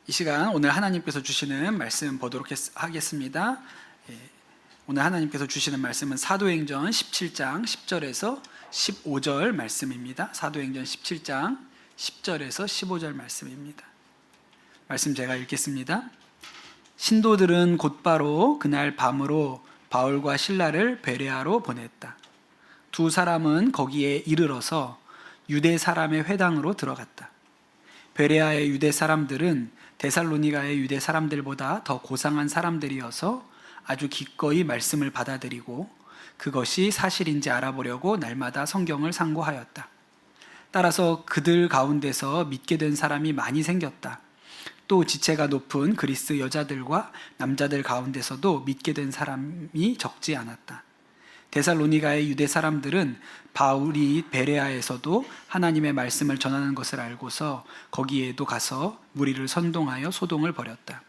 이 시간 오늘 하나님께서 주시는 말씀 보도록 하겠습니다. 오늘 하나님께서 주시는 말씀은 사도행전 17장 10절에서 15절 말씀입니다. 사도행전 17장 10절에서 15절 말씀입니다. 말씀 제가 읽겠습니다. 신도들은 곧바로 그날 밤으로 바울과 실라를 베레아로 보냈다. 두 사람은 거기에 이르러서 유대 사람의 회당으로 들어갔다. 베레아의 유대 사람들은 데살로니가의 유대 사람들보다 더 고상한 사람들이어서 아주 기꺼이 말씀을 받아들이고 그것이 사실인지 알아보려고 날마다 성경을 상고하였다. 따라서 그들 가운데서 믿게 된 사람이 많이 생겼다. 또 지체가 높은 그리스 여자들과 남자들 가운데서도 믿게 된 사람이 적지 않았다. 데살로니가의 유대 사람들은 바울이 베레아에서도 하나님의 말씀을 전하는 것을 알고서 거기에도 가서 무리를 선동하여 소동을 벌였다.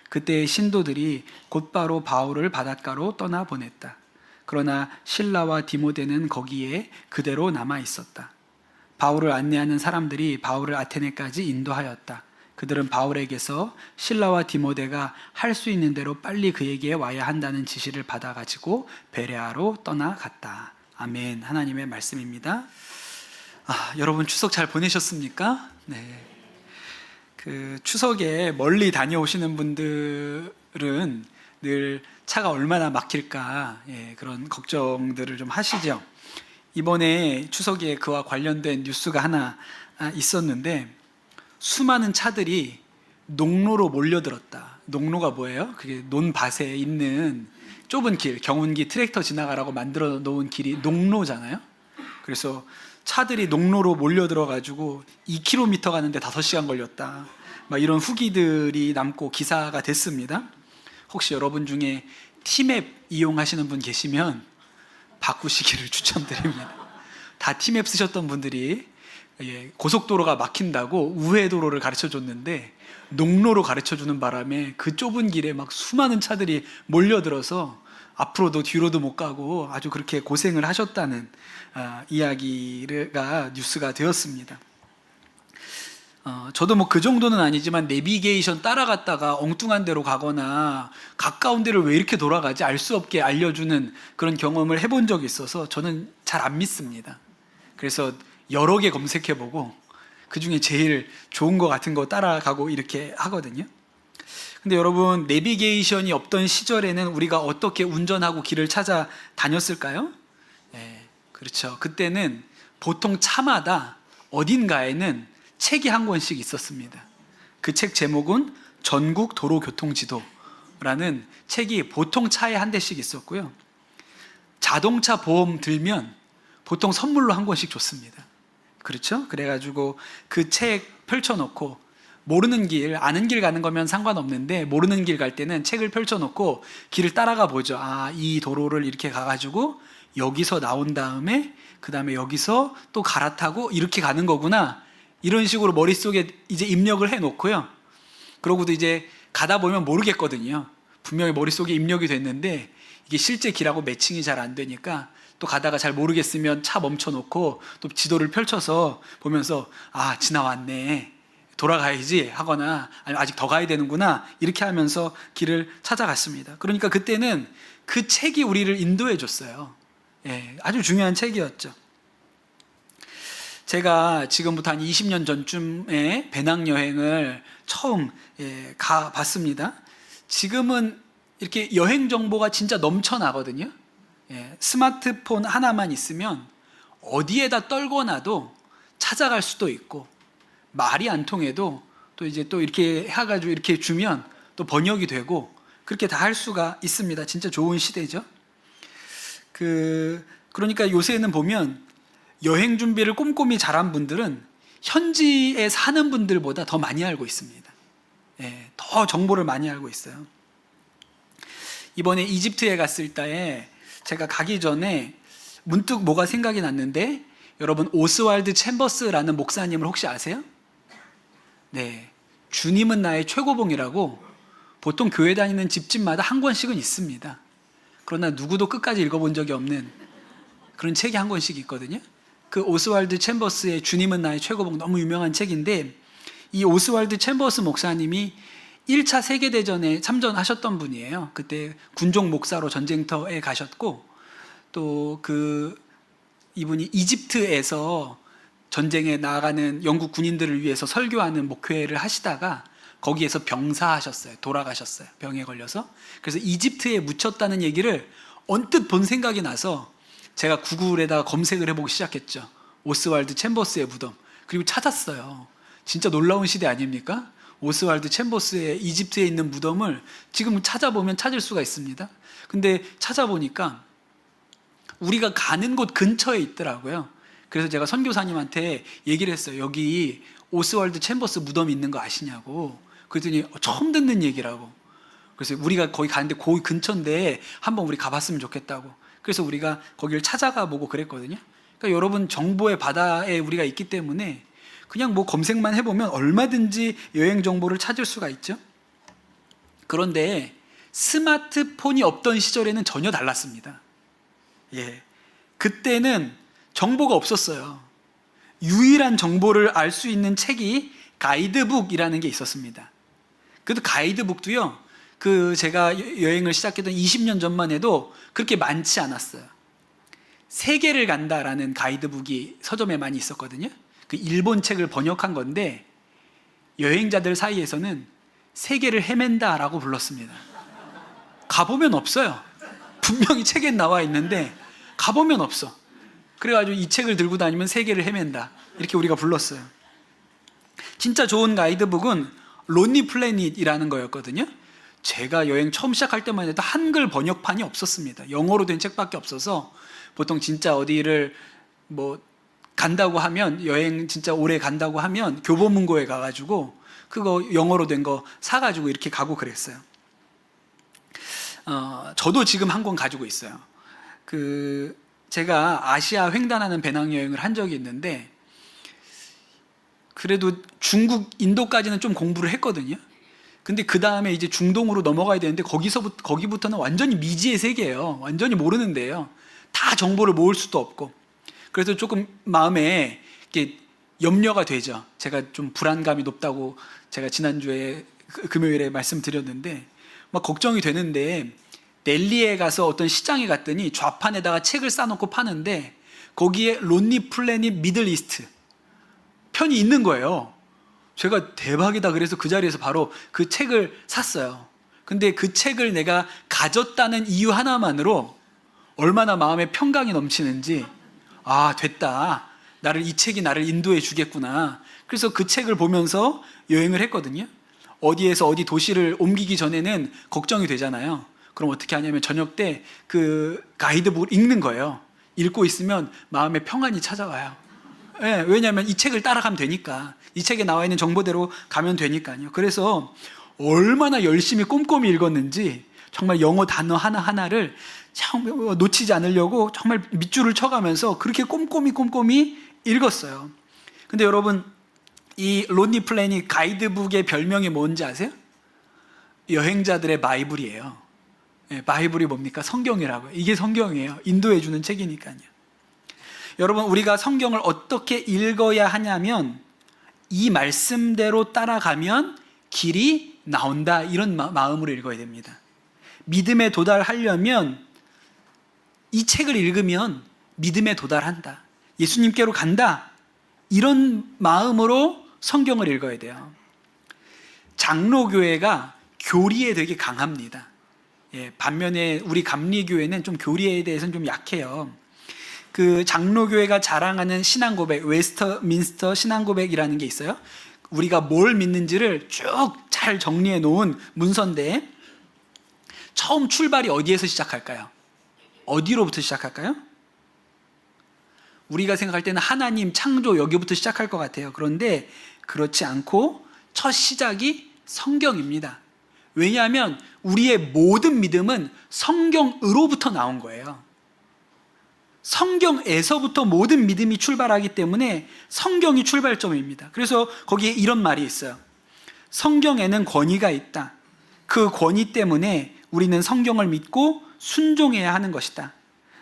그때의 신도들이 곧바로 바울을 바닷가로 떠나 보냈다. 그러나 실라와 디모데는 거기에 그대로 남아 있었다. 바울을 안내하는 사람들이 바울을 아테네까지 인도하였다. 그들은 바울에게서 실라와 디모데가 할 수 있는 대로 빨리 그에게 와야 한다는 지시를 받아가지고 베레아로 떠나갔다. 아멘. 하나님의 말씀입니다. 여러분 추석 잘 보내셨습니까? 네. 추석에 멀리 다녀오시는 분들은 늘 차가 얼마나 막힐까 그런 걱정들을 좀 하시죠. 이번에 추석에 그와 관련된 뉴스가 하나 있었는데 수많은 차들이 농로로 몰려들었다. 농로가 뭐예요? 그게 논밭에 있는 좁은 길, 경운기 트랙터 지나가라고 만들어 놓은 길이 농로잖아요. 그래서 차들이 농로로 몰려들어가지고 2km 가는데 5시간 걸렸다. 막 이런 후기들이 남고 기사가 됐습니다. 혹시 여러분 중에 티맵 이용하시는 분 계시면 바꾸시기를 추천드립니다. 다 티맵 쓰셨던 분들이 고속도로가 막힌다고 우회도로를 가르쳐줬는데 농로로 가르쳐주는 바람에 그 좁은 길에 막 수많은 차들이 몰려들어서 앞으로도 뒤로도 못 가고 아주 그렇게 고생을 하셨다는 이야기가 뉴스가 되었습니다. 저도 뭐 그 정도는 아니지만 내비게이션 따라갔다가 엉뚱한 데로 가거나 가까운 데를 왜 이렇게 돌아가지 알 수 없게 알려주는 그런 경험을 해본 적이 있어서 저는 잘 안 믿습니다. 그래서 여러 개 검색해보고 그 중에 제일 좋은 거 같은 거 따라가고 이렇게 하거든요. 근데 여러분, 내비게이션이 없던 시절에는 우리가 어떻게 운전하고 길을 찾아 다녔을까요? 그렇죠. 그때는 보통 차마다 어딘가에는 책이 한 권씩 있었습니다. 그 책 제목은 전국 도로교통지도라는 책이 보통 차에 한 대씩 있었고요. 자동차 보험 들면 보통 선물로 한 권씩 줬습니다. 그렇죠? 그래가지고 그 책 펼쳐놓고 모르는 길, 아는 길 가는 거면 상관없는데 모르는 길 갈 때는 책을 펼쳐놓고 길을 따라가 보죠. 이 도로를 이렇게 가가지고 여기서 나온 다음에 그 다음에 여기서 또 갈아타고 이렇게 가는 거구나. 이런 식으로 머릿속에 이제 입력을 해놓고요. 그러고도 이제 가다 보면 모르겠거든요. 분명히 머릿속에 입력이 됐는데 이게 실제 길하고 매칭이 잘 안 되니까 또 가다가 잘 모르겠으면 차 멈춰놓고 또 지도를 펼쳐서 보면서 지나왔네, 돌아가야지 하거나 아니면 아직 더 가야 되는구나 이렇게 하면서 길을 찾아갔습니다. 그러니까 그때는 그 책이 우리를 인도해 줬어요. 아주 중요한 책이었죠. 제가 지금부터 한 20년 전쯤에 배낭여행을 처음 가봤습니다. 지금은 이렇게 여행 정보가 진짜 넘쳐나거든요. 스마트폰 하나만 있으면 어디에다 떨궈놔도 찾아갈 수도 있고, 말이 안 통해도 또 이제 또 이렇게 해가지고 이렇게 주면 또 번역이 되고 그렇게 다 할 수가 있습니다. 진짜 좋은 시대죠. 그러니까 요새는 보면 여행 준비를 꼼꼼히 잘한 분들은 현지에 사는 분들보다 더 많이 알고 있습니다. 더 정보를 많이 알고 있어요. 이번에 이집트에 갔을 때 제가 가기 전에 문득 뭐가 생각이 났는데, 여러분 오스왈드 챔버스라는 목사님을 혹시 아세요? 네, 주님은 나의 최고봉이라고 보통 교회 다니는 집집마다 한 권씩은 있습니다. 그러나 누구도 끝까지 읽어본 적이 없는 그런 책이 한 권씩 있거든요. 그 오스왈드 챔버스의 주님은 나의 최고봉, 너무 유명한 책인데 이 오스왈드 챔버스 목사님이 1차 세계대전에 참전하셨던 분이에요. 그때 군종 목사로 전쟁터에 가셨고, 또 이분이 이집트에서 전쟁에 나아가는 영국 군인들을 위해서 설교하는 목회를 하시다가 거기에서 병사하셨어요. 돌아가셨어요. 병에 걸려서. 그래서 이집트에 묻혔다는 얘기를 언뜻 본 생각이 나서 제가 구글에다가 검색을 해보기 시작했죠. 오스왈드 챔버스의 무덤. 그리고 찾았어요. 진짜 놀라운 시대 아닙니까? 오스왈드 챔버스의 이집트에 있는 무덤을 지금 찾아보면 찾을 수가 있습니다. 근데 찾아보니까 우리가 가는 곳 근처에 있더라고요. 그래서 제가 선교사님한테 얘기를 했어요. 여기 오스왈드 챔버스 무덤이 있는 거 아시냐고. 그랬더니 처음 듣는 얘기라고. 그래서 우리가 거기 가는데 거기 근처인데 한번 우리 가봤으면 좋겠다고. 그래서 우리가 거기를 찾아가 보고 그랬거든요. 그러니까 여러분, 정보의 바다에 우리가 있기 때문에 그냥 뭐 검색만 해보면 얼마든지 여행 정보를 찾을 수가 있죠. 그런데 스마트폰이 없던 시절에는 전혀 달랐습니다. 예, 그때는 정보가 없었어요. 유일한 정보를 알 수 있는 책이 가이드북이라는 게 있었습니다. 그래도 가이드북도요, 제가 여행을 시작했던 20년 전만 해도 그렇게 많지 않았어요. 세계를 간다라는 가이드북이 서점에 많이 있었거든요. 그 일본 책을 번역한 건데 여행자들 사이에서는 세계를 헤맨다라고 불렀습니다. 가보면 없어요. 분명히 책에 나와 있는데 가보면 없어. 그래가지고 이 책을 들고 다니면 세계를 헤맨다, 이렇게 우리가 불렀어요. 진짜 좋은 가이드북은 론리 플래닛이라는 거였거든요. 제가 여행 처음 시작할 때만 해도 한글 번역판이 없었습니다. 영어로 된 책밖에 없어서 보통 진짜 어디를 뭐 간다고 하면, 여행 진짜 오래 간다고 하면 교보문고에 가가지고 그거 영어로 된 거 사가지고 이렇게 가고 그랬어요. 저도 지금 한 권 가지고 있어요. 제가 아시아 횡단하는 배낭여행을 한 적이 있는데, 그래도 중국, 인도까지는 좀 공부를 했거든요. 근데 그 다음에 이제 중동으로 넘어가야 되는데 거기부터는 완전히 미지의 세계예요. 완전히 모르는데요. 다 정보를 모을 수도 없고. 그래서 조금 마음에 이렇게 염려가 되죠. 제가 좀 불안감이 높다고 제가 지난주에 금요일에 말씀드렸는데, 막 걱정이 되는데, 델리에 가서 어떤 시장에 갔더니 좌판에다가 책을 싸놓고 파는데 거기에 론리 플래닛 미들 이스트 편이 있는 거예요. 제가 대박이다 그래서 그 자리에서 바로 그 책을 샀어요. 근데 그 책을 내가 가졌다는 이유 하나만으로 얼마나 마음에 평강이 넘치는지, 아, 됐다, 이 책이 나를 인도해 주겠구나. 그래서 그 책을 보면서 여행을 했거든요. 어디에서 어디 도시를 옮기기 전에는 걱정이 되잖아요. 그럼 어떻게 하냐면 저녁 때 그 가이드북을 읽는 거예요. 읽고 있으면 마음에 평안이 찾아와요. 네, 왜냐하면 이 책을 따라가면 되니까, 이 책에 나와 있는 정보대로 가면 되니까요. 그래서 얼마나 열심히 꼼꼼히 읽었는지, 정말 영어 단어 하나하나를 놓치지 않으려고 정말 밑줄을 쳐가면서 그렇게 꼼꼼히 읽었어요. 근데 여러분, 이 론리 플래닛 가이드북의 별명이 뭔지 아세요? 여행자들의 바이블이에요. 네, 바이블이 뭡니까? 성경이라고요. 이게 성경이에요. 인도해 주는 책이니까요. 여러분, 우리가 성경을 어떻게 읽어야 하냐면 이 말씀대로 따라가면 길이 나온다, 이런 마음으로 읽어야 됩니다. 믿음에 도달하려면 이 책을 읽으면 믿음에 도달한다, 예수님께로 간다, 이런 마음으로 성경을 읽어야 돼요. 장로교회가 교리에 되게 강합니다. 예, 반면에 우리 감리교회는 좀 교리에 대해서는 좀 약해요. 그 장로교회가 자랑하는 신앙고백, 웨스터민스터 신앙고백이라는 게 있어요. 우리가 뭘 믿는지를 쭉 잘 정리해 놓은 문서인데, 처음 출발이 어디에서 시작할까요? 어디로부터 시작할까요? 우리가 생각할 때는 하나님, 창조, 여기부터 시작할 것 같아요. 그런데 그렇지 않고 첫 시작이 성경입니다. 왜냐하면 우리의 모든 믿음은 성경으로부터 나온 거예요. 성경에서부터 모든 믿음이 출발하기 때문에 성경이 출발점입니다. 그래서 거기에 이런 말이 있어요. 성경에는 권위가 있다. 그 권위 때문에 우리는 성경을 믿고 순종해야 하는 것이다.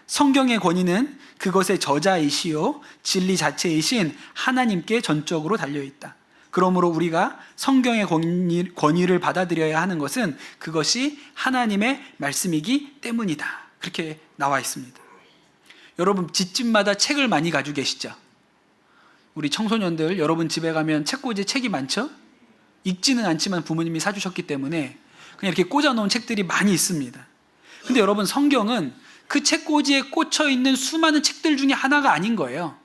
성경의 권위는 그것의 저자이시요 진리 자체이신 하나님께 전적으로 달려있다. 그러므로 우리가 성경의 권위를 받아들여야 하는 것은 그것이 하나님의 말씀이기 때문이다. 그렇게 나와 있습니다. 여러분 집집마다 책을 많이 가지고 계시죠? 우리 청소년들 여러분 집에 가면 책꽂이에 책이 많죠? 읽지는 않지만 부모님이 사주셨기 때문에 그냥 이렇게 꽂아놓은 책들이 많이 있습니다. 근데 여러분 성경은 그 책꽂이에 꽂혀 있는 수많은 책들 중에 하나가 아닌 거예요.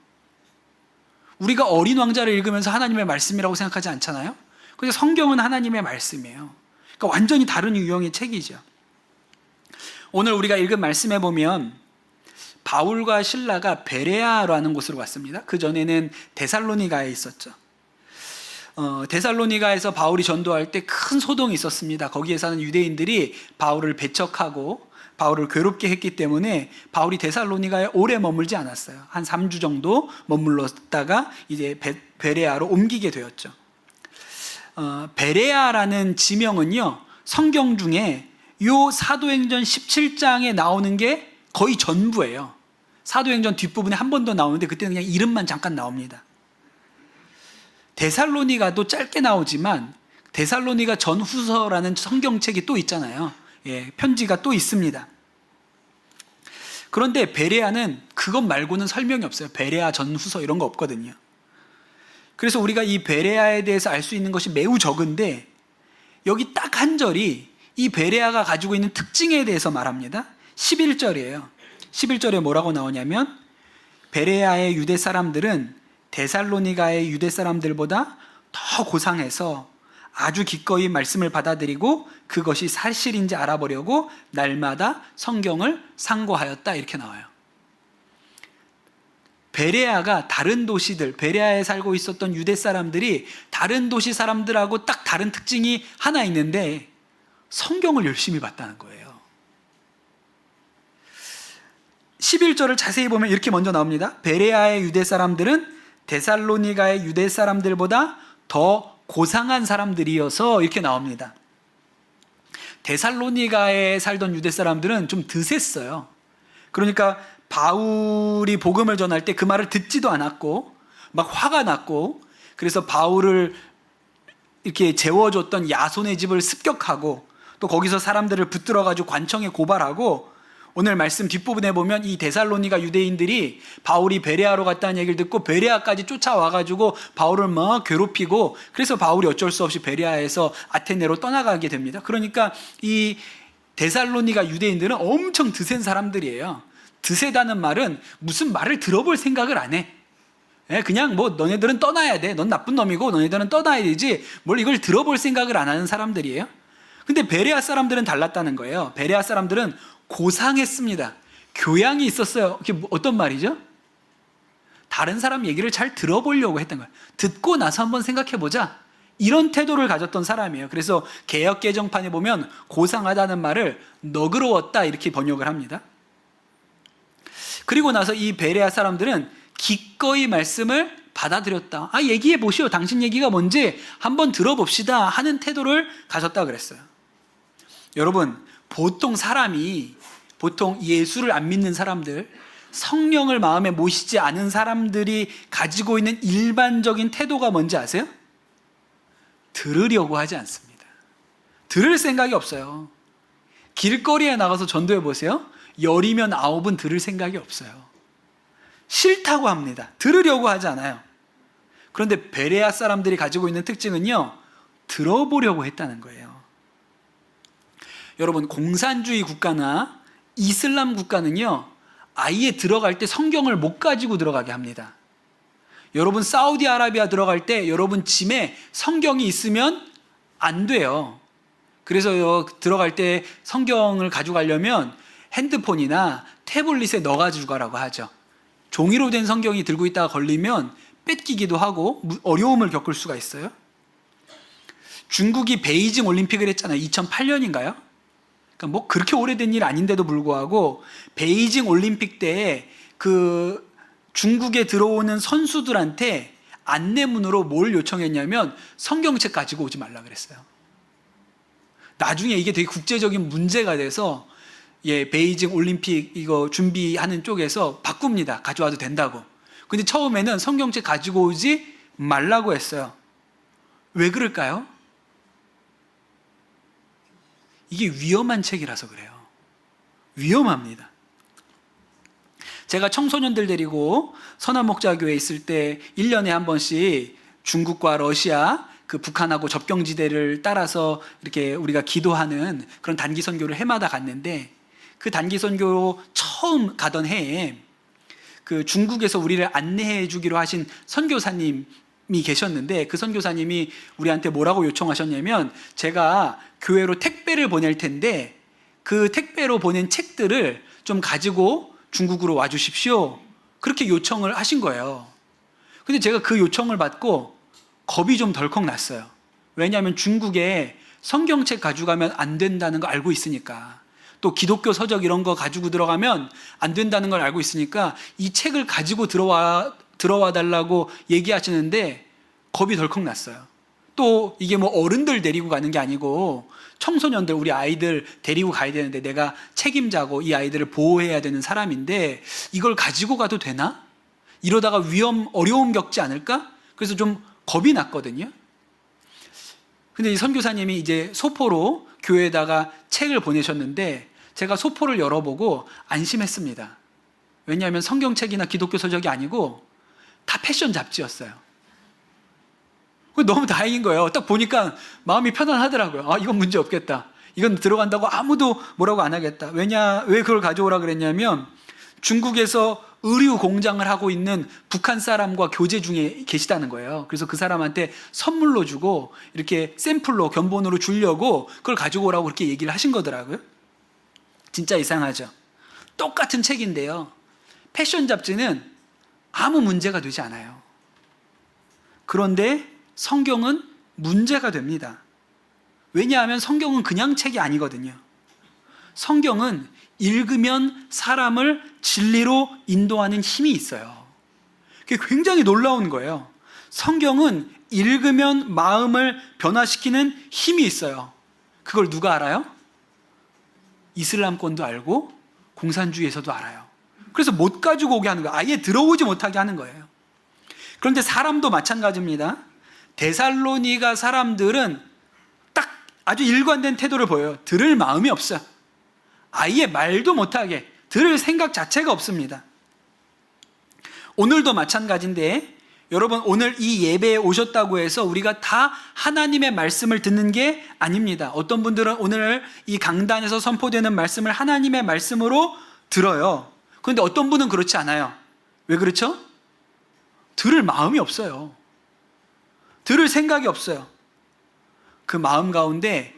우리가 어린 왕자를 읽으면서 하나님의 말씀이라고 생각하지 않잖아요? 그래서 성경은 하나님의 말씀이에요. 그러니까 완전히 다른 유형의 책이죠. 오늘 우리가 읽은 말씀에 보면 바울과 실라가 베레아라는 곳으로 왔습니다. 그 전에는 데살로니가에 있었죠. 데살로니가에서 바울이 전도할 때 큰 소동이 있었습니다. 거기에 사는 유대인들이 바울을 배척하고 바울을 괴롭게 했기 때문에 바울이 데살로니가에 오래 머물지 않았어요. 한 3주 정도 머물렀다가 이제 베레아로 옮기게 되었죠. 베레아라는 지명은요, 성경 중에 요 사도행전 17장에 나오는 게 거의 전부예요. 사도행전 뒷부분에 한 번 더 나오는데 그때는 그냥 이름만 잠깐 나옵니다. 데살로니가도 짧게 나오지만 데살로니가 전후서라는 성경책이 또 있잖아요. 예, 편지가 또 있습니다. 그런데 베레아는 그것 말고는 설명이 없어요. 베레아 전후서 이런 거 없거든요. 그래서 우리가 이 베레아에 대해서 알 수 있는 것이 매우 적은데 여기 딱 한 절이 이 베레아가 가지고 있는 특징에 대해서 말합니다. 11절이에요. 11절에 뭐라고 나오냐면 베레아의 유대 사람들은 데살로니가의 유대 사람들보다 더 고상해서 아주 기꺼이 말씀을 받아들이고 그것이 사실인지 알아보려고 날마다 성경을 상고하였다 이렇게 나와요. 베레아가 다른 도시들, 베레아에 살고 있었던 유대 사람들이 다른 도시 사람들하고 딱 다른 특징이 하나 있는데 성경을 열심히 봤다는 거예요. 11절을 자세히 보면 이렇게 먼저 나옵니다. 베레아의 유대 사람들은 데살로니가의 유대 사람들보다 더 고상한 사람들이어서 이렇게 나옵니다. 데살로니가에 살던 유대 사람들은 좀 드셌어요. 그러니까 바울이 복음을 전할 때 그 말을 듣지도 않았고 막 화가 났고 그래서 바울을 이렇게 재워줬던 야손의 집을 습격하고 또 거기서 사람들을 붙들어가지고 관청에 고발하고 오늘 말씀 뒷부분에 보면 이 데살로니가 유대인들이 바울이 베레아로 갔다는 얘기를 듣고 베레아까지 쫓아와가지고 바울을 막 괴롭히고 그래서 바울이 어쩔 수 없이 베레아에서 아테네로 떠나가게 됩니다. 그러니까 이 데살로니가 유대인들은 엄청 드센 사람들이에요. 드세다는 말은 무슨 말을 들어볼 생각을 안 해. 그냥 뭐 너네들은 떠나야 돼. 넌 나쁜 놈이고 너네들은 떠나야 되지. 뭘 이걸 들어볼 생각을 안 하는 사람들이에요. 근데 베레아 사람들은 달랐다는 거예요. 베레아 사람들은 고상했습니다. 교양이 있었어요. 그게 어떤 말이죠? 다른 사람 얘기를 잘 들어보려고 했던 거예요. 듣고 나서 한번 생각해보자. 이런 태도를 가졌던 사람이에요. 그래서 개역 개정판에 보면 고상하다는 말을 너그러웠다 이렇게 번역을 합니다. 그리고 나서 이 베레아 사람들은 기꺼이 말씀을 받아들였다. 얘기해 보시오. 당신 얘기가 뭔지 한번 들어봅시다 하는 태도를 가졌다 그랬어요. 여러분, 보통 예수를 안 믿는 사람들, 성령을 마음에 모시지 않은 사람들이 가지고 있는 일반적인 태도가 뭔지 아세요? 들으려고 하지 않습니다. 들을 생각이 없어요. 길거리에 나가서 전도해 보세요. 10이면 9은 들을 생각이 없어요. 싫다고 합니다. 들으려고 하지 않아요. 그런데 베레아 사람들이 가지고 있는 특징은요, 들어보려고 했다는 거예요. 여러분, 공산주의 국가나 이슬람 국가는요, 아예 들어갈 때 성경을 못 가지고 들어가게 합니다. 여러분, 사우디아라비아 들어갈 때 여러분 짐에 성경이 있으면 안 돼요. 그래서 들어갈 때 성경을 가져가려면 핸드폰이나 태블릿에 넣어가지고 가라고 하죠. 종이로 된 성경이 들고 있다가 걸리면 뺏기기도 하고 어려움을 겪을 수가 있어요. 중국이 베이징 올림픽을 했잖아요. 2008년인가요? 그러니까 뭐 그렇게 오래된 일 아닌데도 불구하고 베이징 올림픽 때 그 중국에 들어오는 선수들한테 안내문으로 뭘 요청했냐면 성경책 가지고 오지 말라 그랬어요. 나중에 이게 되게 국제적인 문제가 돼서 베이징 올림픽 이거 준비하는 쪽에서 바꿉니다. 가져와도 된다고. 근데 처음에는 성경책 가지고 오지 말라고 했어요. 왜 그럴까요? 이게 위험한 책이라서 그래요. 위험합니다. 제가 청소년들 데리고 선한목자교회에 있을 때 1년에 한 번씩 중국과 러시아, 그 북한하고 접경지대를 따라서 이렇게 우리가 기도하는 그런 단기 선교를 해마다 갔는데, 그 단기 선교로 처음 가던 해에 그 중국에서 우리를 안내해 주기로 하신 선교사님이 계셨는데, 그 선교사님이 우리한테 뭐라고 요청하셨냐면, 제가 교회로 택배를 보낼 텐데 그 택배로 보낸 책들을 좀 가지고 중국으로 와주십시오, 그렇게 요청을 하신 거예요. 근데 제가 그 요청을 받고 겁이 좀 덜컥 났어요. 왜냐하면 중국에 성경책 가져가면 안 된다는 거 알고 있으니까, 또 기독교 서적 이런 거 가지고 들어가면 안 된다는 걸 알고 있으니까 이 책을 가지고 들어와 달라고 얘기하시는데 겁이 덜컥 났어요. 또 이게 뭐 어른들 데리고 가는 게 아니고 청소년들, 우리 아이들 데리고 가야 되는데 내가 책임자고 이 아이들을 보호해야 되는 사람인데 이걸 가지고 가도 되나? 이러다가 어려움 겪지 않을까? 그래서 좀 겁이 났거든요. 근데 이 선교사님이 이제 소포로 교회에다가 책을 보내셨는데 제가 소포를 열어보고 안심했습니다. 왜냐하면 성경책이나 기독교 서적이 아니고 다 패션 잡지였어요. 너무 다행인 거예요. 딱 보니까 마음이 편안하더라고요. 아, 이건 문제 없겠다. 이건 들어간다고 아무도 뭐라고 안 하겠다. 왜 그걸 가져오라 그랬냐면, 중국에서 의류 공장을 하고 있는 북한 사람과 교제 중에 계시다는 거예요. 그래서 그 사람한테 선물로 주고 이렇게 샘플로, 견본으로 주려고 그걸 가지고 오라고 그렇게 얘기를 하신 거더라고요. 진짜 이상하죠. 똑같은 책인데요, 패션 잡지는 아무 문제가 되지 않아요. 그런데 성경은 문제가 됩니다. 왜냐하면 성경은 그냥 책이 아니거든요. 성경은 읽으면 사람을 진리로 인도하는 힘이 있어요. 그게 굉장히 놀라운 거예요. 성경은 읽으면 마음을 변화시키는 힘이 있어요. 그걸 누가 알아요? 이슬람권도 알고 공산주의에서도 알아요. 그래서 못 가지고 오게 하는 거예요. 아예 들어오지 못하게 하는 거예요. 그런데 사람도 마찬가지입니다. 데살로니가 사람들은 딱 아주 일관된 태도를 보여요. 들을 마음이 없어요. 아예 말도 못하게, 들을 생각 자체가 없습니다. 오늘도 마찬가지인데, 여러분, 오늘 이 예배에 오셨다고 해서 우리가 다 하나님의 말씀을 듣는 게 아닙니다. 어떤 분들은 오늘 이 강단에서 선포되는 말씀을 하나님의 말씀으로 들어요. 그런데 어떤 분은 그렇지 않아요. 왜 그렇죠? 들을 마음이 없어요. 들을 생각이 없어요. 그 마음 가운데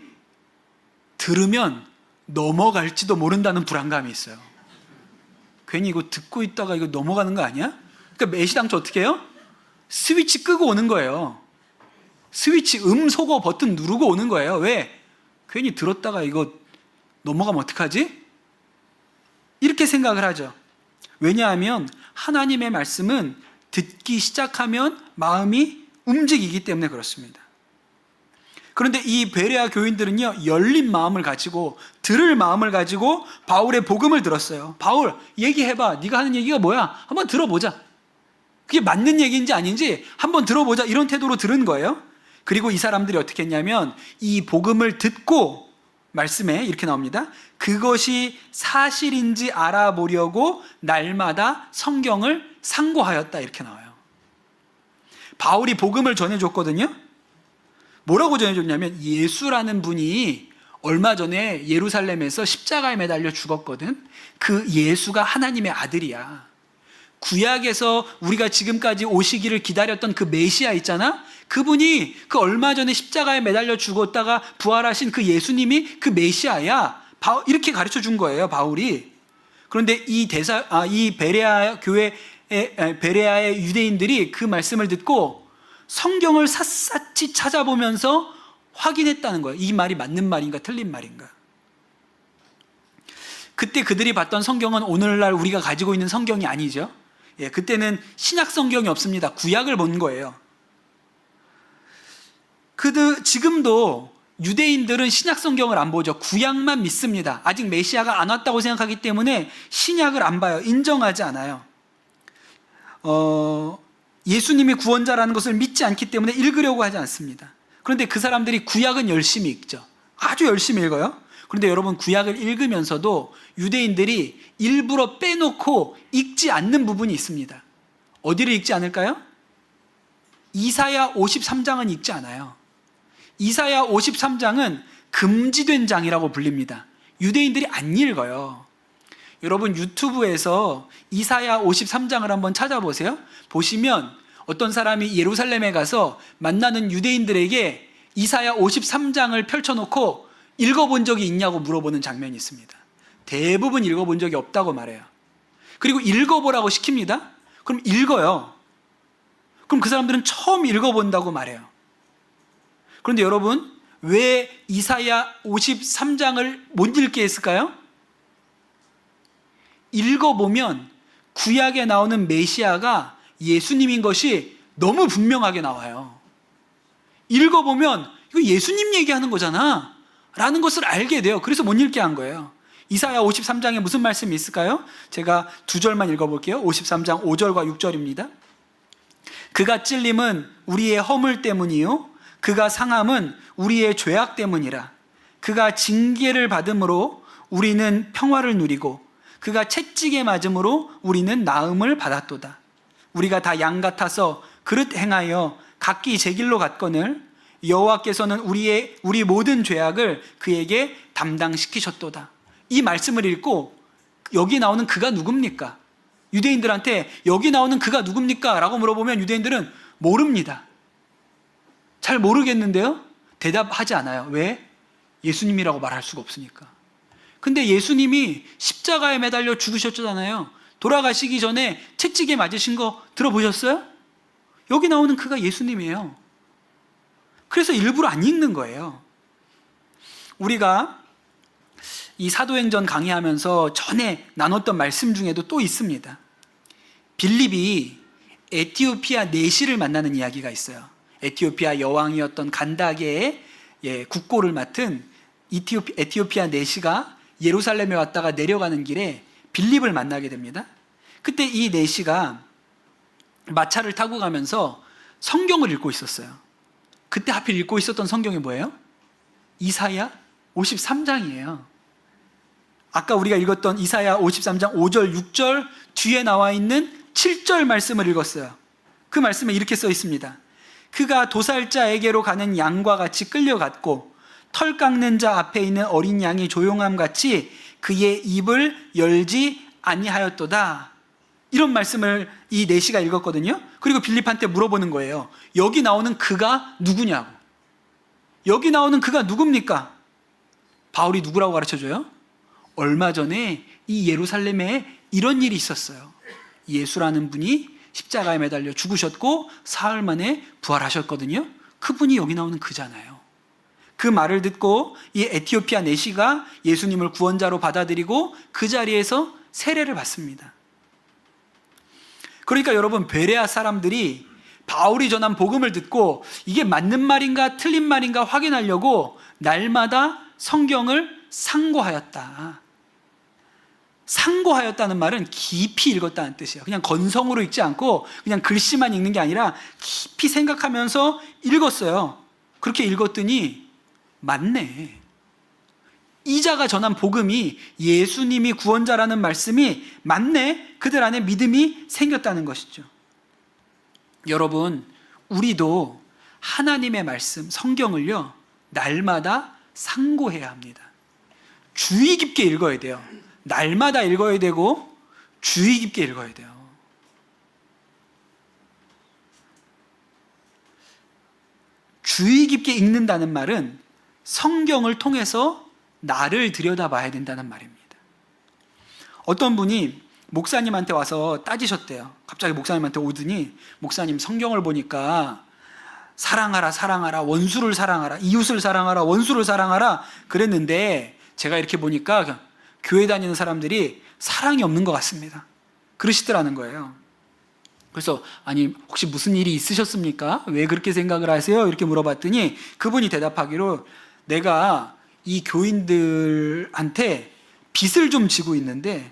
들으면 넘어갈지도 모른다는 불안감이 있어요. 괜히 이거 듣고 있다가 이거 넘어가는 거 아니야? 그러니까 매시당초 어떻게 해요? 스위치 끄고 오는 거예요. 스위치 속어 버튼 누르고 오는 거예요. 왜? 괜히 들었다가 이거 넘어가면 어떡하지? 이렇게 생각을 하죠. 왜냐하면 하나님의 말씀은 듣기 시작하면 마음이 움직이기 때문에 그렇습니다. 그런데 이 베레아 교인들은요, 열린 마음을 가지고, 들을 마음을 가지고 바울의 복음을 들었어요. 바울, 얘기해봐. 네가 하는 얘기가 뭐야? 한번 들어보자. 그게 맞는 얘기인지 아닌지 한번 들어보자. 이런 태도로 들은 거예요. 그리고 이 사람들이 어떻게 했냐면, 이 복음을 듣고, 말씀에 이렇게 나옵니다. 그것이 사실인지 알아보려고 날마다 성경을 상고하였다, 이렇게 나와요. 바울이 복음을 전해줬거든요. 뭐라고 전해줬냐면, 예수라는 분이 얼마 전에 예루살렘에서 십자가에 매달려 죽었거든. 그 예수가 하나님의 아들이야. 구약에서 우리가 지금까지 오시기를 기다렸던 그 메시아 있잖아. 그분이 그 얼마 전에 십자가에 매달려 죽었다가 부활하신 그 예수님이 그 메시아야. 이렇게 가르쳐 준 거예요, 바울이. 그런데 이 베레아 교회 베레아의 유대인들이 그 말씀을 듣고 성경을 샅샅이 찾아보면서 확인했다는 거예요. 이 말이 맞는 말인가 틀린 말인가. 그때 그들이 봤던 성경은 오늘날 우리가 가지고 있는 성경이 아니죠. 그때는 신약 성경이 없습니다. 구약을 본 거예요. 지금도 유대인들은 신약 성경을 안 보죠. 구약만 믿습니다. 아직 메시아가 안 왔다고 생각하기 때문에 신약을 안 봐요. 인정하지 않아요. 예수님이 구원자라는 것을 믿지 않기 때문에 읽으려고 하지 않습니다. 그런데 그 사람들이 구약은 열심히 읽죠. 아주 열심히 읽어요. 그런데 여러분, 구약을 읽으면서도 유대인들이 일부러 빼놓고 읽지 않는 부분이 있습니다. 어디를 읽지 않을까요? 이사야 53장은 읽지 않아요. 이사야 53장은 금지된 장이라고 불립니다. 유대인들이 안 읽어요. 여러분, 유튜브에서 이사야 53장을 한번 찾아보세요. 보시면 어떤 사람이 예루살렘에 가서 만나는 유대인들에게 이사야 53장을 펼쳐놓고 읽어본 적이 있냐고 물어보는 장면이 있습니다. 대부분 읽어본 적이 없다고 말해요. 그리고 읽어보라고 시킵니다. 그럼 읽어요. 그럼 그 사람들은 처음 읽어본다고 말해요. 그런데 여러분, 왜 이사야 53장을 못 읽게 했을까요? 읽어보면 구약에 나오는 메시아가 예수님인 것이 너무 분명하게 나와요. 읽어보면 이거 예수님 얘기하는 거잖아 라는 것을 알게 돼요. 그래서 못 읽게 한 거예요. 이사야 53장에 무슨 말씀이 있을까요? 제가 두 절만 읽어볼게요. 53장 5절과 6절입니다. 그가 찔림은 우리의 허물 때문이요 그가 상함은 우리의 죄악 때문이라. 그가 징계를 받음으로 우리는 평화를 누리고 그가 채찍에 맞음으로 우리는 나음을 받았도다. 우리가 다 양 같아서 그릇 행하여 각기 제 길로 갔거늘 여호와께서는 우리 모든 죄악을 그에게 담당시키셨도다. 이 말씀을 읽고 여기 나오는 그가 누굽니까? 유대인들한테 여기 나오는 그가 누굽니까? 라고 물어보면 유대인들은 모릅니다. 잘 모르겠는데요? 대답하지 않아요. 왜? 예수님이라고 말할 수가 없으니까. 근데 예수님이 십자가에 매달려 죽으셨잖아요. 돌아가시기 전에 채찍에 맞으신 거 들어보셨어요? 여기 나오는 그가 예수님이에요. 그래서 일부러 안 읽는 거예요. 우리가 이 사도행전 강의하면서 전에 나눴던 말씀 중에도 또 있습니다. 빌립이 에티오피아 내시를 만나는 이야기가 있어요. 에티오피아 여왕이었던 간다게의 국고를 맡은 에티오피아 내시가 예루살렘에 왔다가 내려가는 길에 빌립을 만나게 됩니다. 그때 이 내시가 마차를 타고 가면서 성경을 읽고 있었어요. 그때 하필 읽고 있었던 성경이 뭐예요? 이사야 53장이에요. 아까 우리가 읽었던 이사야 53장 5절, 6절 뒤에 나와 있는 7절 말씀을 읽었어요. 그 말씀에 이렇게 써 있습니다. 그가 도살자에게로 가는 양과 같이 끌려갔고 털 깎는 자 앞에 있는 어린 양이 조용함 같이 그의 입을 열지 아니하였도다. 이런 말씀을 이 내시가 읽었거든요. 그리고 빌립한테 물어보는 거예요. 여기 나오는 그가 누구냐고. 여기 나오는 그가 누굽니까? 바울이 누구라고 가르쳐줘요? 얼마 전에 이 예루살렘에 이런 일이 있었어요. 예수라는 분이 십자가에 매달려 죽으셨고 사흘 만에 부활하셨거든요. 그분이 여기 나오는 그잖아요. 그 말을 듣고 이 에티오피아 내시가 예수님을 구원자로 받아들이고 그 자리에서 세례를 받습니다. 그러니까 여러분, 베레아 사람들이 바울이 전한 복음을 듣고 이게 맞는 말인가 틀린 말인가 확인하려고 날마다 성경을 상고하였다. 상고하였다는 말은 깊이 읽었다는 뜻이에요. 그냥 건성으로 읽지 않고 그냥 글씨만 읽는 게 아니라 깊이 생각하면서 읽었어요. 그렇게 읽었더니 맞네. 이자가 전한 복음이 예수님이 구원자라는 말씀이 맞네. 그들 안에 믿음이 생겼다는 것이죠. 여러분, 우리도 하나님의 말씀, 성경을요, 날마다 상고해야 합니다. 주의 깊게 읽어야 돼요. 날마다 읽어야 되고 주의 깊게 읽어야 돼요. 주의 깊게 읽는다는 말은 성경을 통해서 나를 들여다봐야 된다는 말입니다. 어떤 분이 목사님한테 와서 따지셨대요. 갑자기 목사님한테 오더니, 목사님, 성경을 보니까 사랑하라, 사랑하라, 원수를 사랑하라, 이웃을 사랑하라, 원수를 사랑하라 그랬는데 제가 이렇게 보니까 교회 다니는 사람들이 사랑이 없는 것 같습니다. 그러시더라는 거예요. 그래서 아니, 혹시 무슨 일이 있으셨습니까? 왜 그렇게 생각을 하세요? 이렇게 물어봤더니 그분이 대답하기로, 내가 이 교인들한테 빚을 좀 지고 있는데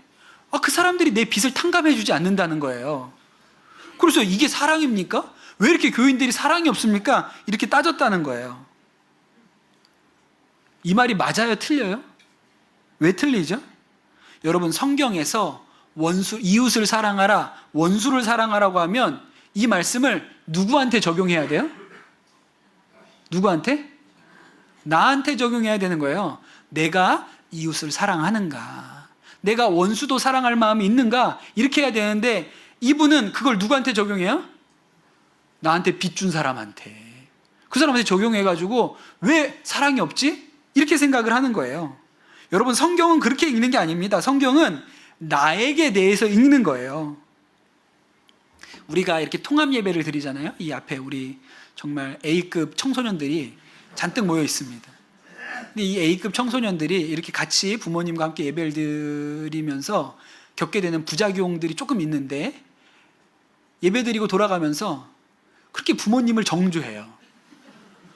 그 사람들이 내 빚을 탕감해 주지 않는다는 거예요. 그래서 이게 사랑입니까? 왜 이렇게 교인들이 사랑이 없습니까? 이렇게 따졌다는 거예요. 이 말이 맞아요? 틀려요? 왜 틀리죠? 여러분, 성경에서 이웃을 사랑하라, 원수를 사랑하라고 하면 이 말씀을 누구한테 적용해야 돼요? 누구한테? 나한테 적용해야 되는 거예요. 내가 이웃을 사랑하는가? 내가 원수도 사랑할 마음이 있는가? 이렇게 해야 되는데 이분은 그걸 누구한테 적용해요? 나한테 빚 준 사람한테. 그 사람한테 적용해가지고 왜 사랑이 없지? 이렇게 생각을 하는 거예요. 여러분, 성경은 그렇게 읽는 게 아닙니다. 성경은 나에게 대해서 읽는 거예요. 우리가 이렇게 통합 예배를 드리잖아요. 이 앞에 우리 정말 A급 청소년들이 잔뜩 모여 있습니다. 근데 이 A급 청소년들이 이렇게 같이 부모님과 함께 예배를 드리면서 겪게 되는 부작용들이 조금 있는데, 예배 드리고 돌아가면서 그렇게 부모님을 정죄해요.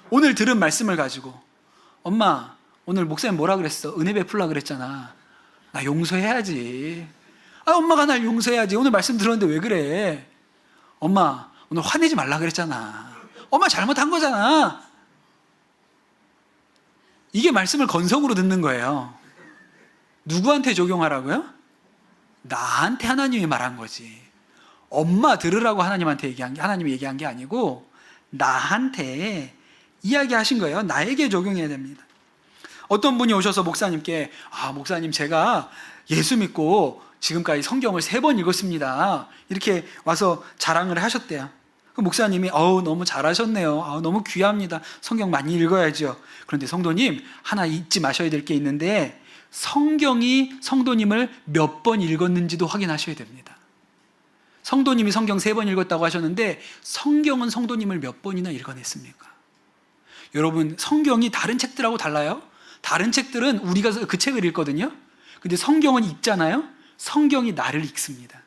오늘 들은 말씀을 가지고, 엄마, 오늘 목사님 뭐라 그랬어? 은혜 베풀라 그랬잖아. 나 용서해야지. 엄마가 날 용서해야지. 오늘 말씀 들었는데 왜 그래? 엄마, 오늘 화내지 말라 그랬잖아. 엄마 잘못한 거잖아. 이게 말씀을 건성으로 듣는 거예요. 누구한테 적용하라고요? 나한테 하나님이 말한 거지. 엄마 들으라고 하나님이 얘기한 게 아니고 나한테 이야기하신 거예요. 나에게 적용해야 됩니다. 어떤 분이 오셔서 목사님께, 목사님, 제가 예수 믿고 지금까지 성경을 3번 읽었습니다. 이렇게 와서 자랑을 하셨대요. 그 목사님이 너무 잘하셨네요. 너무 귀합니다. 성경 많이 읽어야죠. 그런데 성도님, 하나 잊지 마셔야 될 게 있는데 성경이 성도님을 몇 번 읽었는지도 확인하셔야 됩니다. 성도님이 성경 3번 읽었다고 하셨는데 성경은 성도님을 몇 번이나 읽어냈습니까? 여러분, 성경이 다른 책들하고 달라요. 다른 책들은 우리가 그 책을 읽거든요. 근데 성경은 읽잖아요. 성경이 나를 읽습니다.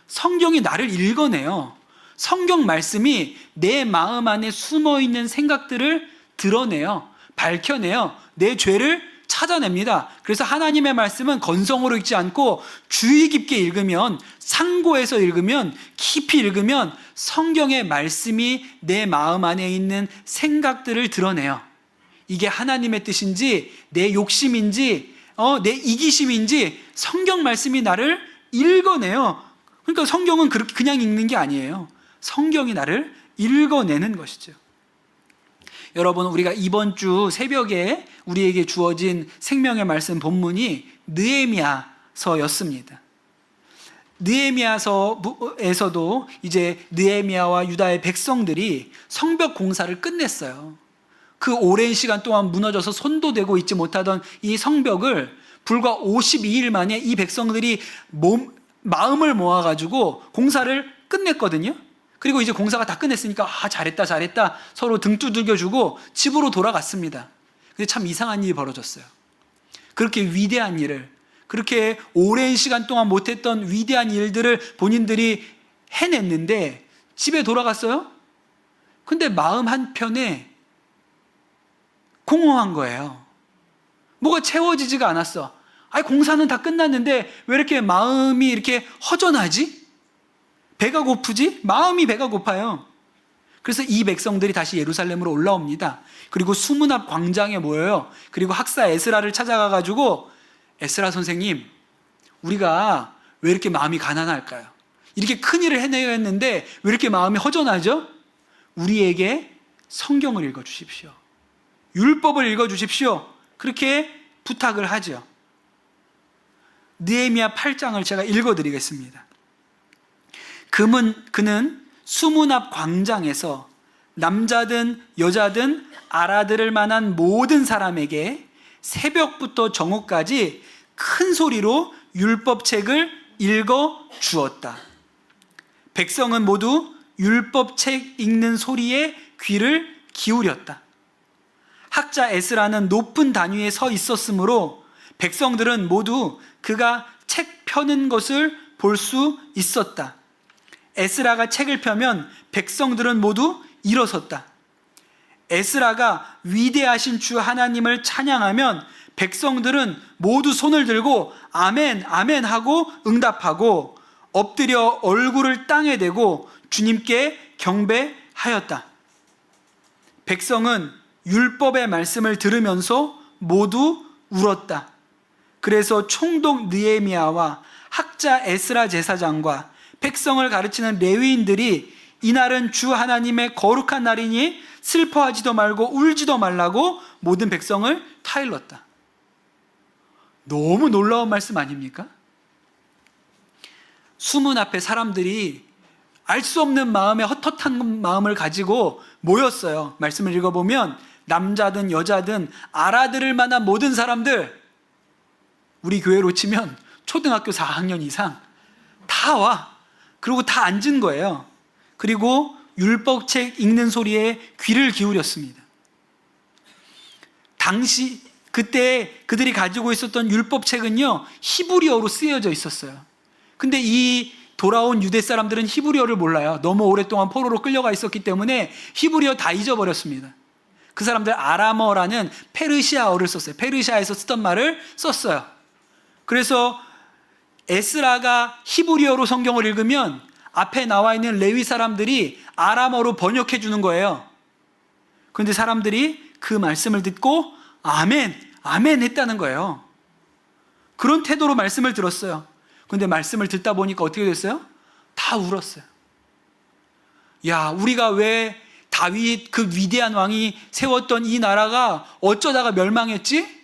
성경이 나를 읽어내요. 성경 말씀이 내 마음 안에 숨어있는 생각들을 드러내요. 밝혀내요. 내 죄를 찾아냅니다. 그래서 하나님의 말씀은 건성으로 읽지 않고 주의 깊게 읽으면, 상고해서 읽으면, 깊이 읽으면 성경의 말씀이 내 마음 안에 있는 생각들을 드러내요. 이게 하나님의 뜻인지 내 욕심인지 내 이기심인지 성경 말씀이 나를 읽어내요. 그러니까 성경은 그냥 읽는 게 아니에요. 성경이 나를 읽어내는 것이죠. 여러분, 우리가 이번 주 새벽에 우리에게 주어진 생명의 말씀 본문이 느헤미야서였습니다. 느헤미야서에서도 이제 느헤미야와 유다의 백성들이 성벽 공사를 끝냈어요. 그 오랜 시간 동안 무너져서 손도 대고 있지 못하던 이 성벽을 불과 52일 만에 이 백성들이 마음을 모아가지고 공사를 끝냈거든요. 그리고 이제 공사가 다 끝냈으니까 잘했다 서로 등 두들겨주고 집으로 돌아갔습니다. 근데 참 이상한 일이 벌어졌어요. 그렇게 위대한 일을, 그렇게 오랜 시간 동안 못했던 위대한 일들을 본인들이 해냈는데 집에 돌아갔어요? 근데 마음 한편에 공허한 거예요. 뭐가 채워지지가 않았어. 공사는 다 끝났는데 왜 이렇게 마음이 이렇게 허전하지? 배가 고프지? 마음이 배가 고파요. 그래서 이 백성들이 다시 예루살렘으로 올라옵니다. 그리고 수문 앞 광장에 모여요. 그리고 학사 에스라를 찾아가가지고, 에스라 선생님, 우리가 왜 이렇게 마음이 가난할까요? 이렇게 큰 일을 해내야 했는데 왜 이렇게 마음이 허전하죠? 우리에게 성경을 읽어주십시오. 율법을 읽어주십시오. 그렇게 부탁을 하죠. 느헤미야 8장을 제가 읽어드리겠습니다. 그는 수문 앞 광장에서 남자든 여자든 알아들을 만한 모든 사람에게 새벽부터 정오까지 큰 소리로 율법책을 읽어 주었다. 백성은 모두 율법책 읽는 소리에 귀를 기울였다. 학자 에스라는 높은 단위에 서 있었으므로 백성들은 모두 그가 책 펴는 것을 볼 수 있었다. 에스라가 책을 펴면 백성들은 모두 일어섰다. 에스라가 위대하신 주 하나님을 찬양하면 백성들은 모두 손을 들고 아멘, 아멘 하고 응답하고 엎드려 얼굴을 땅에 대고 주님께 경배하였다. 백성은 율법의 말씀을 들으면서 모두 울었다. 그래서 총독 느헤미야와 학자 에스라 제사장과 백성을 가르치는 레위인들이 이날은 주 하나님의 거룩한 날이니 슬퍼하지도 말고 울지도 말라고 모든 백성을 타일렀다. 너무 놀라운 말씀 아닙니까? 수문 앞에 사람들이 알 수 없는 마음에 헛헛한 마음을 가지고 모였어요. 말씀을 읽어보면 남자든 여자든 알아들을 만한 모든 사람들, 우리 교회로 치면 초등학교 4학년 이상 다 와. 그리고 다 앉은 거예요. 그리고 율법책 읽는 소리에 귀를 기울였습니다. 그때 그들이 가지고 있었던 율법책은요, 히브리어로 쓰여져 있었어요. 근데 이 돌아온 유대 사람들은 히브리어를 몰라요. 너무 오랫동안 포로로 끌려가 있었기 때문에 히브리어 다 잊어버렸습니다. 그 사람들 아람어라는 페르시아어를 썼어요. 페르시아에서 쓰던 말을 썼어요. 그래서 에스라가 히브리어로 성경을 읽으면 앞에 나와 있는 레위 사람들이 아람어로 번역해 주는 거예요. 그런데 사람들이 그 말씀을 듣고 아멘, 아멘 했다는 거예요. 그런 태도로 말씀을 들었어요. 그런데 말씀을 듣다 보니까 어떻게 됐어요? 다 울었어요. 야, 우리가 왜 다윗 그 위대한 왕이 세웠던 이 나라가 어쩌다가 멸망했지?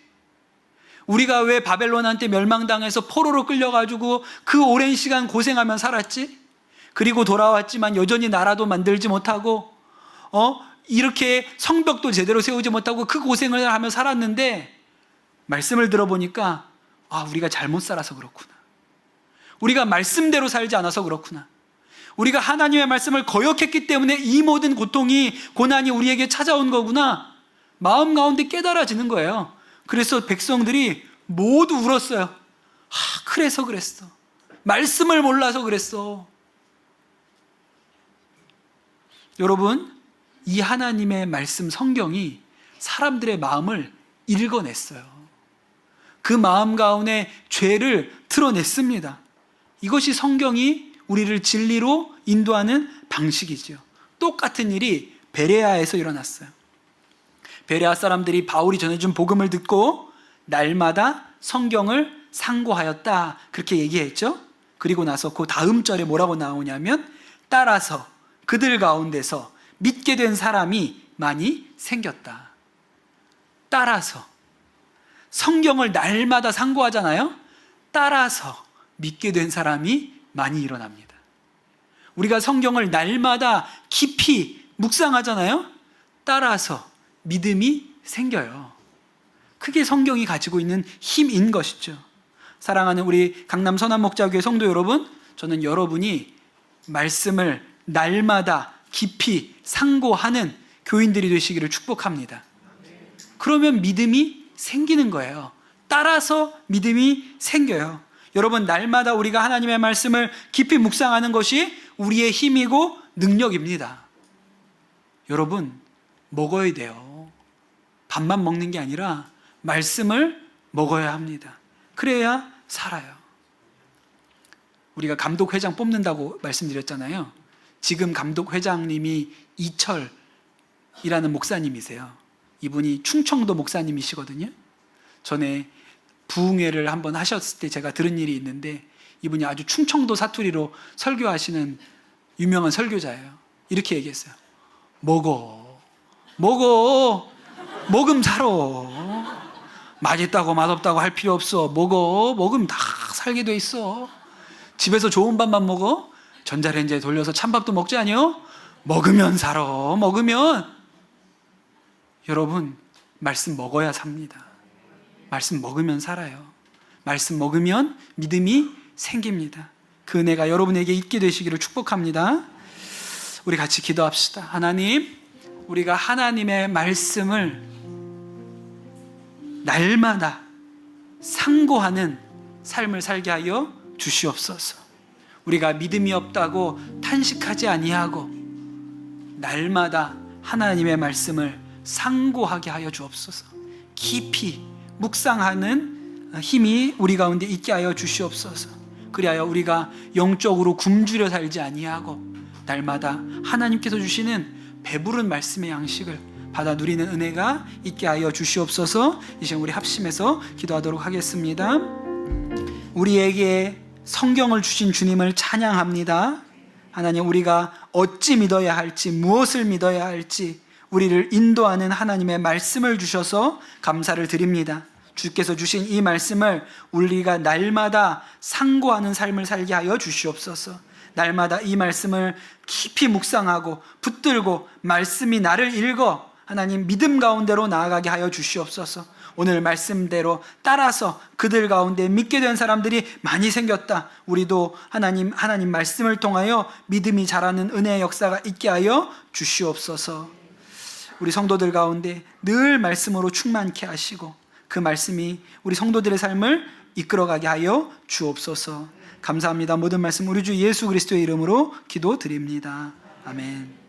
우리가 왜 바벨론한테 멸망당해서 포로로 끌려가지고 그 오랜 시간 고생하며 살았지? 그리고 돌아왔지만 여전히 나라도 만들지 못하고 이렇게 성벽도 제대로 세우지 못하고 그 고생을 하며 살았는데, 말씀을 들어보니까 우리가 잘못 살아서 그렇구나. 우리가 말씀대로 살지 않아서 그렇구나. 우리가 하나님의 말씀을 거역했기 때문에 이 모든 고통이, 고난이 우리에게 찾아온 거구나. 마음 가운데 깨달아지는 거예요. 그래서 백성들이 모두 울었어요. 그래서 그랬어. 말씀을 몰라서 그랬어. 여러분, 이 하나님의 말씀 성경이 사람들의 마음을 읽어냈어요. 그 마음 가운데 죄를 드러냈습니다. 이것이 성경이 우리를 진리로 인도하는 방식이죠. 똑같은 일이 베레아에서 일어났어요. 베레아 사람들이 바울이 전해준 복음을 듣고 날마다 성경을 상고하였다, 그렇게 얘기했죠. 그리고 나서 그 다음 절에 뭐라고 나오냐면, 따라서 그들 가운데서 믿게 된 사람이 많이 생겼다. 따라서 성경을 날마다 상고하잖아요. 따라서 믿게 된 사람이 많이 일어납니다. 우리가 성경을 날마다 깊이 묵상하잖아요. 따라서 믿음이 생겨요. 그게 성경이 가지고 있는 힘인 것이죠. 사랑하는 우리 강남 선한목자교회 성도 여러분, 저는 여러분이 말씀을 날마다 깊이 상고하는 교인들이 되시기를 축복합니다. 그러면 믿음이 생기는 거예요. 따라서 믿음이 생겨요. 여러분, 날마다 우리가 하나님의 말씀을 깊이 묵상하는 것이 우리의 힘이고 능력입니다. 여러분, 먹어야 돼요. 밥만 먹는 게 아니라 말씀을 먹어야 합니다. 그래야 살아요. 우리가 감독회장 뽑는다고 말씀드렸잖아요. 지금 감독회장님이 이철이라는 목사님이세요. 이분이 충청도 목사님이시거든요. 전에 부흥회를 한번 하셨을 때 제가 들은 일이 있는데, 이분이 아주 충청도 사투리로 설교하시는 유명한 설교자예요. 이렇게 얘기했어요. 먹음 살아. 맛있다고 맛없다고 할 필요 없어. 먹으면 다 살게 돼 있어. 집에서 좋은 밥만 먹어? 전자레인지에 돌려서 찬밥도 먹지 않요? 먹으면 살아. 먹으면. 여러분, 말씀 먹어야 삽니다. 말씀 먹으면 살아요. 말씀 먹으면 믿음이 생깁니다. 그 은혜가 여러분에게 있게 되시기를 축복합니다. 우리 같이 기도합시다. 하나님, 우리가 하나님의 말씀을 날마다 상고하는 삶을 살게 하여 주시옵소서. 우리가 믿음이 없다고 탄식하지 아니하고 날마다 하나님의 말씀을 상고하게 하여 주옵소서. 깊이 묵상하는 힘이 우리 가운데 있게 하여 주시옵소서. 그리하여 우리가 영적으로 굶주려 살지 아니하고 날마다 하나님께서 주시는 배부른 말씀의 양식을 받아 누리는 은혜가 있게 하여 주시옵소서. 이제 우리 합심해서 기도하도록 하겠습니다. 우리에게 성경을 주신 주님을 찬양합니다. 하나님, 우리가 어찌 믿어야 할지, 무엇을 믿어야 할지 우리를 인도하는 하나님의 말씀을 주셔서 감사를 드립니다. 주께서 주신 이 말씀을 우리가 날마다 상고하는 삶을 살게 하여 주시옵소서. 날마다 이 말씀을 깊이 묵상하고 붙들고 말씀이 나를 읽어 하나님 믿음 가운데로 나아가게 하여 주시옵소서. 오늘 말씀대로 따라서 그들 가운데 믿게 된 사람들이 많이 생겼다. 우리도 하나님 말씀을 통하여 믿음이 자라는 은혜의 역사가 있게 하여 주시옵소서. 우리 성도들 가운데 늘 말씀으로 충만케 하시고 그 말씀이 우리 성도들의 삶을 이끌어가게 하여 주옵소서. 감사합니다. 모든 말씀 우리 주 예수 그리스도의 이름으로 기도드립니다. 아멘.